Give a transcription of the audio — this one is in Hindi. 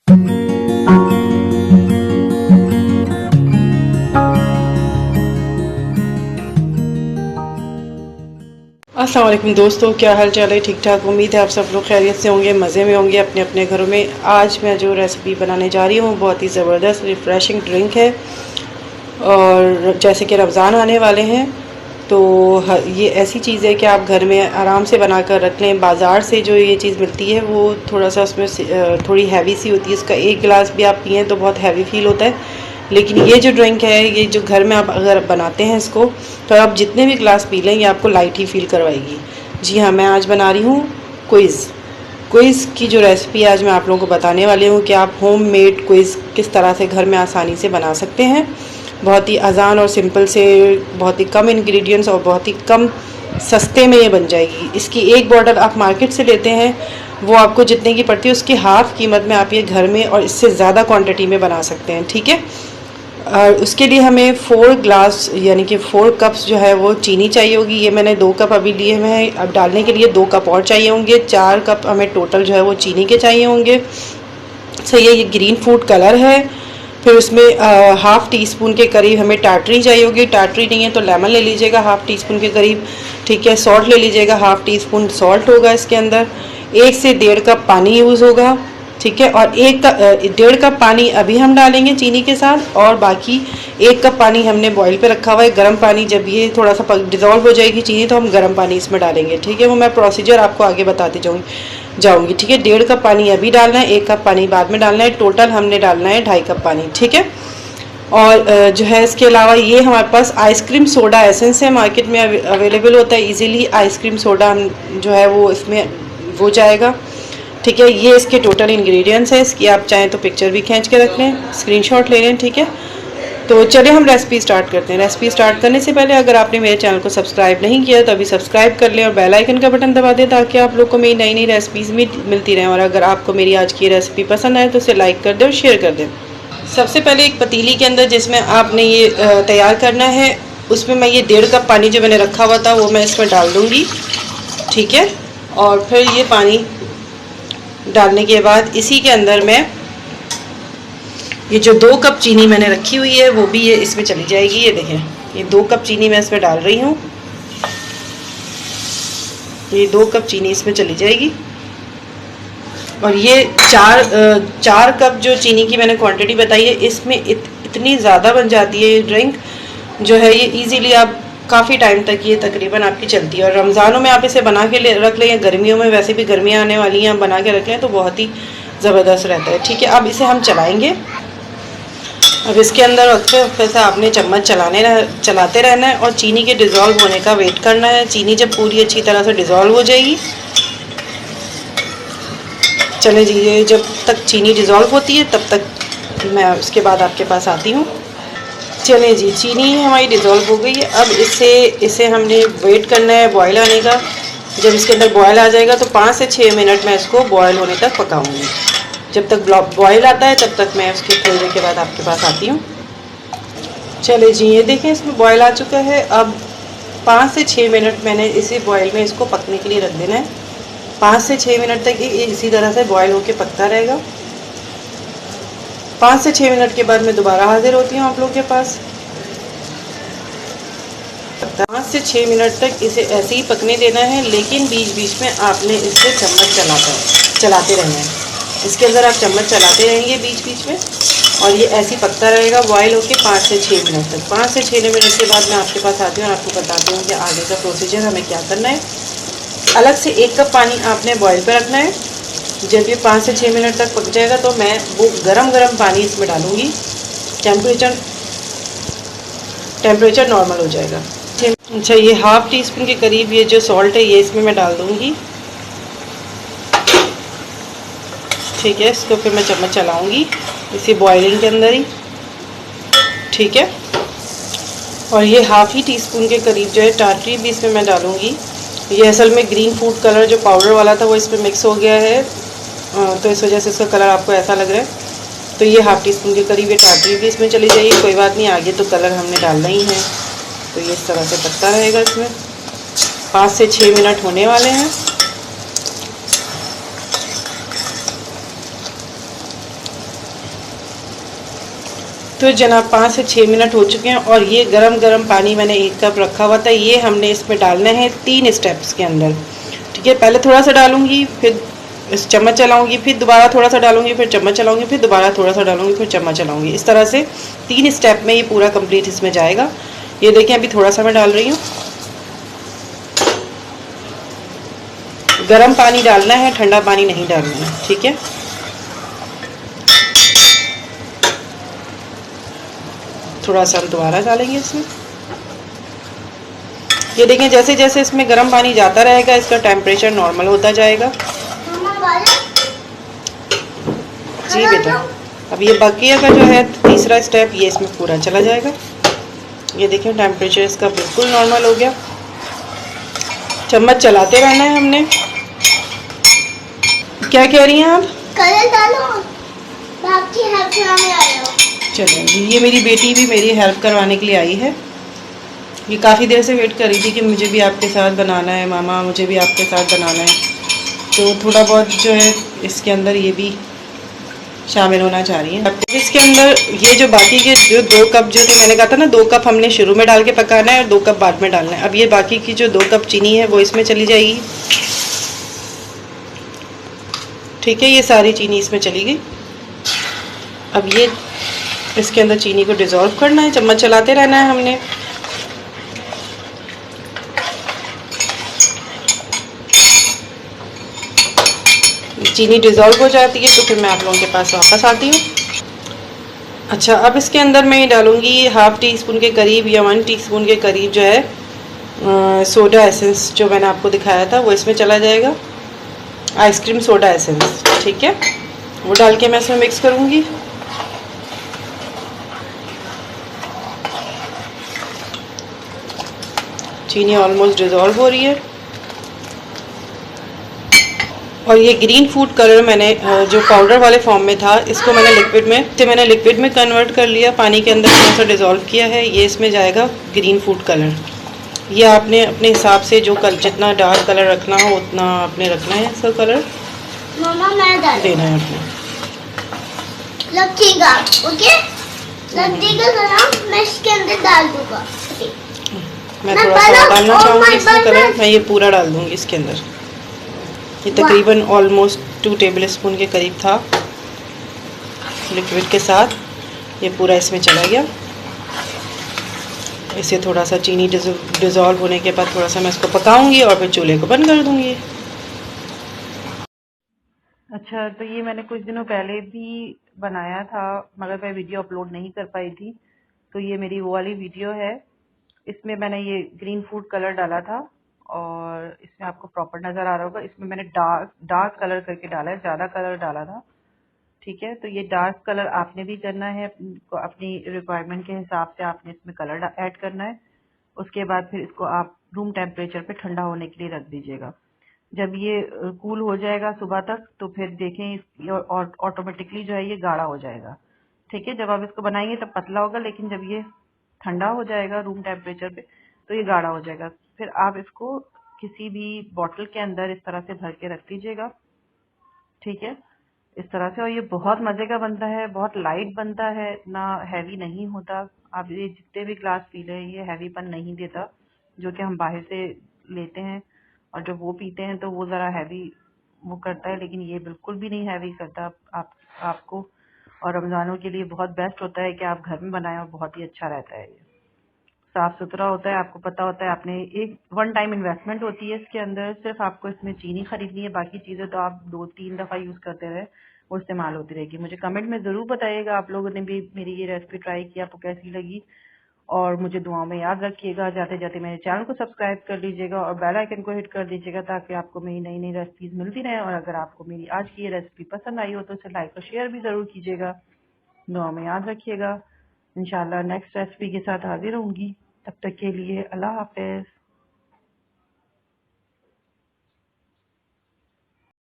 अस्सलाम वालेकुम दोस्तों, क्या हाल चाल है? ठीक ठाक। उम्मीद है आप सब लोग खैरियत से होंगे, मज़े में होंगे अपने अपने घरों में। आज मैं जो रेसिपी बनाने जा रही हूँ बहुत ही ज़बरदस्त रिफ़्रेशिंग ड्रिंक है। और जैसे कि रमज़ान आने वाले हैं तो ये ऐसी चीज़ है कि आप घर में आराम से बना कर रख लें। बाज़ार से जो ये चीज़ मिलती है वो थोड़ा सा उसमें थोड़ी हैवी सी होती है। इसका एक गिलास भी आप पिएँ तो बहुत हैवी फ़ील होता है। लेकिन ये जो ड्रिंक है, ये जो घर में आप अगर बनाते हैं इसको, तो आप जितने भी ग्लास पी लें ये आपको लाइट ही फील करवाएगी। जी हाँ, मैं आज बना रही हूँ क्विज़ की जो रेसिपी आज मैं आप लोगों को बताने वाली हूँ कि आप होम मेड क्विज़ किस तरह से घर में आसानी से बना सकते हैं। बहुत ही आसान और सिंपल से, बहुत ही कम इंग्रेडिएंट्स और बहुत ही कम सस्ते में ये बन जाएगी। इसकी एक बॉटल आप मार्केट से लेते हैं, वो आपको जितने की पड़ती है उसकी हाफ़ कीमत में आप ये घर में और इससे ज़्यादा क्वांटिटी में बना सकते हैं। ठीक है। उसके लिए हमें 4 ग्लास यानी कि 4 कप्स जो है वो चीनी चाहिए होगी। ये मैंने 2 कप अभी लिए हुए हैं। अब डालने के लिए 2 कप और चाहिए होंगे। 4 कप हमें टोटल जो है वो चीनी के चाहिए होंगे। सही है। ये ग्रीन फूड कलर है। फिर उसमें हाफ़ टी स्पून के करीब हमें टाटरी चाहिए होगी। टाटरी नहीं है तो लेमन ले लीजिएगा हाफ़ टी स्पून के करीब। ठीक है। सॉल्ट ले लीजिएगा, हाफ़ टी स्पून सॉल्ट होगा इसके अंदर। 1 से 1.5 कप पानी यूज़ होगा। ठीक है। और 1.5 कप पानी अभी हम डालेंगे चीनी के साथ, और बाकी 1 कप पानी हमने बॉईल पे रखा हुआ है, गर्म पानी। जब ये थोड़ा सा डिज़ोल्व हो जाएगी चीनी तो हम गर्म पानी इसमें डालेंगे। ठीक है। वो मैं प्रोसीजर आपको आगे बताती जाऊँगी। ठीक है। 1.5 कप पानी अभी डालना है, 1 कप पानी बाद में डालना है। टोटल हमने डालना है 2.5 कप पानी। ठीक है। और जो है इसके अलावा ये हमारे पास आइसक्रीम सोडा एसेंस है, मार्केट में अवेलेबल होता है इजीली। आइसक्रीम सोडा हम जो है वो इसमें हो जाएगा। ठीक है। ये इसके टोटल इंग्रेडिएंट्स है। इसकी आप चाहें तो पिक्चर भी खींच के रख लें, स्क्रीनशॉट ले लें। ठीक है। तो चलिए हम रेसिपी स्टार्ट करते हैं। रेसिपी स्टार्ट करने से पहले अगर आपने मेरे चैनल को सब्सक्राइब नहीं किया तो अभी सब्सक्राइब कर लें और बेल आइकन का बटन दबा दें, ताकि आप लोग को मेरी नई नई रेसिपीज़ मिलती रहें। और अगर आपको मेरी आज की रेसिपी पसंद आए तो उसे लाइक कर दें और शेयर कर दें। सबसे पहले एक पतीली के अंदर जिसमें आपने ये तैयार करना है, उसमें मैं ये 1.5 कप पानी जो मैंने रखा हुआ था वो मैं इसमें डाल दूँगी। ठीक है। और फिर ये पानी डालने के बाद इसी के अंदर मैं ये जो 2 कप चीनी मैंने रखी हुई है वो भी ये इसमें चली जाएगी। ये देखें, ये 2 कप चीनी मैं इसमें डाल रही हूँ। ये 2 कप चीनी इसमें चली जाएगी। और ये 4 कप जो चीनी की मैंने क्वांटिटी बताई है, इसमें इतनी ज़्यादा बन जाती है ये ड्रिंक जो है। ये इजीली आप काफ़ी टाइम तक ये तकरीबन आपकी चलती है। और रमज़ानों में आप इसे बना के रख लें, या गर्मियों में, वैसे भी गर्मियाँ आने वाली हैं, आप बना के रख लें तो बहुत ही ज़बरदस्त रहता है। ठीक है। अब इसे हम चलाएँगे। अब इसके अंदर वक्फे वक्फे से आपने चम्मच चलाते रहना है और चीनी के डिज़ोल्व होने का वेट करना है। चीनी जब पूरी अच्छी तरह से डिज़ोल्व हो जाएगी, चले जी, जब तक चीनी डिज़ोल्व होती है तब तक मैं उसके बाद आपके पास आती हूँ। चले जी, चीनी हमारी डिज़ोल्व हो गई है। अब इसे हमने वेट करना है बॉयल आने का। जब इसके अंदर बॉयल आ जाएगा तो 5 से 6 मिनट मैं इसको बॉयल होने तक पकाऊंगी। जब तक बॉयल आता है तब तक मैं उसके थोड़ी देर के बाद आपके पास आती हूँ। चले जी, ये देखें इसमें बॉयल आ चुका है। अब 5 से 6 मिनट मैंने इसी बॉयल में इसको पकने के लिए रख देना है। 5 से 6 मिनट तक ये इसी तरह से बॉयल होके पकता रहेगा। 5 से 6 मिनट के बाद मैं दोबारा हाजिर होती हूँ आप लोगों के पास। 5 से 6 मिनट तक इसे ऐसे ही पकने देना है, लेकिन बीच बीच में आपने इससे चम्मच चलाते रहना है। इसके अंदर आप चम्मच चलाते रहेंगे बीच बीच में, और ये ऐसे ही पकता रहेगा बॉयल होके 5 से 6 मिनट तक। 5 से 6 मिनट के बाद मैं आपके पास आती हूँ और आपको बताती हूँ कि आगे का प्रोसीजर हमें क्या करना है। अलग से 1 कप पानी आपने बॉयल पर रखना है। जब ये 5 से 6 मिनट तक पक जाएगा तो मैं वो गरम पानी इसमें डालूँगी। टेम्परेचर नॉर्मल हो जाएगा। अच्छा, ये हाफ़ टी स्पून के करीब ये जो सॉल्ट है ये इसमें मैं डाल दूँगी। ठीक है। इसको फिर मैं चम्मच चलाऊँगी इसी बॉइलिंग के अंदर ही। ठीक है। और ये हाफ़ ही टी स्पून के करीब जो है टाटरी भी इसमें मैं डालूँगी। ये असल में ग्रीन फूड कलर जो पाउडर वाला था वो इसमें मिक्स हो गया है, तो इस वजह से इसका कलर आपको ऐसा लग रहा है। तो ये हाफ़ टी स्पून के करीब ये टाटरी भी इसमें चली जाएगी। कोई बात नहीं, आगे तो कलर हमने डालना ही है, तो ये इस तरह से पकता रहेगा। इसमें 5 से 6 मिनट होने वाले हैं। तो जनाब 5 से 6 मिनट हो चुके हैं और ये गरम गरम पानी मैंने 1 कप रखा हुआ था, ये हमने इसमें डालना है 3 स्टेप्स के अंदर। ठीक है, पहले थोड़ा सा डालूंगी, फिर इस चम्मच चलाऊंगी, फिर दोबारा थोड़ा सा डालूंगी, फिर चम्मच चलाऊंगी, फिर दोबारा थोड़ा सा डालूंगी, फिर चम्मच चलाऊंगी। इस तरह से 3 स्टेप में ये पूरा कंप्लीट इसमें जाएगा। ये देखें, अभी थोड़ा सा मैं डाल रही हूँ। गर्म पानी डालना है, ठंडा पानी नहीं डालना है। ठीक है, थोड़ा सा हम दोबारा डालेंगे इसमें। ये देखें, जैसे जैसे इसमें गर्म पानी जाता रहेगा इसका टेम्परेचर नॉर्मल होता जाएगा। जी बेटा, अब ये बकिया का जो है तीसरा स्टेप, ये इसमें पूरा चला जाएगा। ये देखें, टेम्परेचर इसका बिल्कुल नॉर्मल हो गया। चम्मच चलाते रहना है हमने। क्या कह रही हैं आप? कलर डालो, आपकी हेल्प कराने आई हो। चलो जी, ये मेरी बेटी भी मेरी हेल्प करवाने के लिए आई है। ये काफ़ी देर से वेट कर रही थी कि मुझे भी आपके साथ बनाना है मामा, मुझे भी आपके साथ बनाना है। तो थोड़ा बहुत जो है इसके अंदर ये भी शामिल होना चाह रही हैं। इसके अंदर ये जो बाकी के जो 2 कप जो थे, मैंने कहा था ना 2 कप हमने शुरू में डाल के पकाना है और 2 कप बाद में डालना है। अब ये बाकी की जो 2 कप चीनी है वो इसमें चली जाएगी। ठीक है, ये सारी चीनी इसमें चली गई। अब ये इसके अंदर चीनी को डिज़ोल्व करना है, चम्मच चलाते रहना है हमने। चीनी डिज़ोल्व हो जाती है तो फिर मैं आप लोगों के पास वापस आती हूँ। अच्छा, अब इसके अंदर मैं डालूँगी हाफ़ टी स्पून के करीब या 1 टीस्पून के करीब जो है सोडा एसेंस, जो मैंने आपको दिखाया था वो इसमें चला जाएगा। आइसक्रीम सोडा एसेंस, ठीक है, वो डाल के मैं इसमें मिक्स करूँगी। चीनी ऑलमोस्ट डिज़ोल्व हो रही है और ये ग्रीन फूड कलर मैंने जो पाउडर वाले फॉर्म में था, इसको मैंने लिक्विड में कन्वर्ट कर लिया, पानी के अंदर थोड़ा सा डिज़ोल्व किया है। ये इसमें जाएगा ग्रीन फूड कलर। ये आपने अपने हिसाब से जो जितना डार्क कलर रखना हो उतना आपने रखना है इसका कलर। मामा मैं डाल देना है अपने लगेगा। ओके, लगेगा तो ना मैं इसके अंदर डाल दूंगा। मैं थोड़ा सा डालना चाहूँगी इसमें कलर, मैं ये पूरा डाल दूँगी इसके अंदर। ये तकरीबन ऑलमोस्ट 2 टेबल स्पून के करीब था लिक्विड के साथ। ये पूरा इसमें चला गया। इसे थोड़ा सा चीनी डिज़ोल्व होने के बाद थोड़ा सा मैं इसको पकाऊंगी और फिर चूल्हे को बंद कर दूंगी। अच्छा, तो ये मैंने कुछ दिनों पहले भी बनाया था मगर मैं वीडियो अपलोड नहीं कर पाई थी, तो ये मेरी वो वाली वीडियो है। इसमें मैंने ये ग्रीन फूड कलर डाला था और इसमें आपको प्रॉपर नज़र आ रहा होगा। इसमें मैंने डार्क कलर करके डाला है, ज़्यादा कलर डाला था। ठीक है, तो ये डार्क कलर आपने भी करना है, अपनी रिक्वायरमेंट के हिसाब से आपने इसमें कलर ऐड करना है। उसके बाद फिर इसको आप रूम टेम्परेचर पे ठंडा होने के लिए रख दीजिएगा। जब ये कूल हो जाएगा सुबह तक तो फिर देखें और ऑटोमेटिकली जो है ये गाढ़ा हो जाएगा। ठीक है, जब आप इसको बनाएंगे तब पतला होगा, लेकिन जब ये ठंडा हो जाएगा रूम टेम्परेचर पे तो ये गाढ़ा हो जाएगा। फिर आप इसको किसी भी बॉटल के अंदर इस तरह से भर के रख दीजिएगा। ठीक है, इस तरह से। और ये बहुत मज़े का बनता है, बहुत लाइट बनता है, ना हैवी नहीं होता। आप ये जितने भी ग्लास पी लें ये हैवीपन नहीं देता जो कि हम बाहर से लेते हैं, और जब वो पीते हैं तो वो ज़रा हैवी वो करता है, लेकिन ये बिल्कुल भी नहीं हैवी करता आपको। और रमज़ानों के लिए बहुत बेस्ट होता है कि आप घर में बनाएं और बहुत ही अच्छा रहता है। ये साफ सुथरा होता है, आपको पता होता है, आपने एक 1 टाइम इन्वेस्टमेंट होती है इसके अंदर। सिर्फ आपको इसमें चीनी खरीदनी है, बाकी चीज़ें तो आप 2-3 दफ़ा यूज़ करते रहे वो इस्तेमाल होती रहेगी। मुझे कमेंट में ज़रूर बताइएगा आप लोगों ने भी मेरी ये रेसिपी ट्राई की, आपको कैसी लगी। और मुझे दुआओं में याद रखिएगा। जाते जाते मेरे चैनल को सब्सक्राइब कर लीजिएगा और बेल आइकन को हिट कर दीजिएगा ताकि आपको मेरी नई नई रेसिपीज मिलती रहें। और अगर आपको मेरी आज की ये रेसिपी पसंद आई हो तो इसे लाइक और शेयर भी ज़रूर कीजिएगा। दुआ में याद रखिएगा। इंशाल्लाह नेक्स्ट रेसिपी के साथ हाजिर होंगी। तब तक के लिए अल्लाह हाफिज़।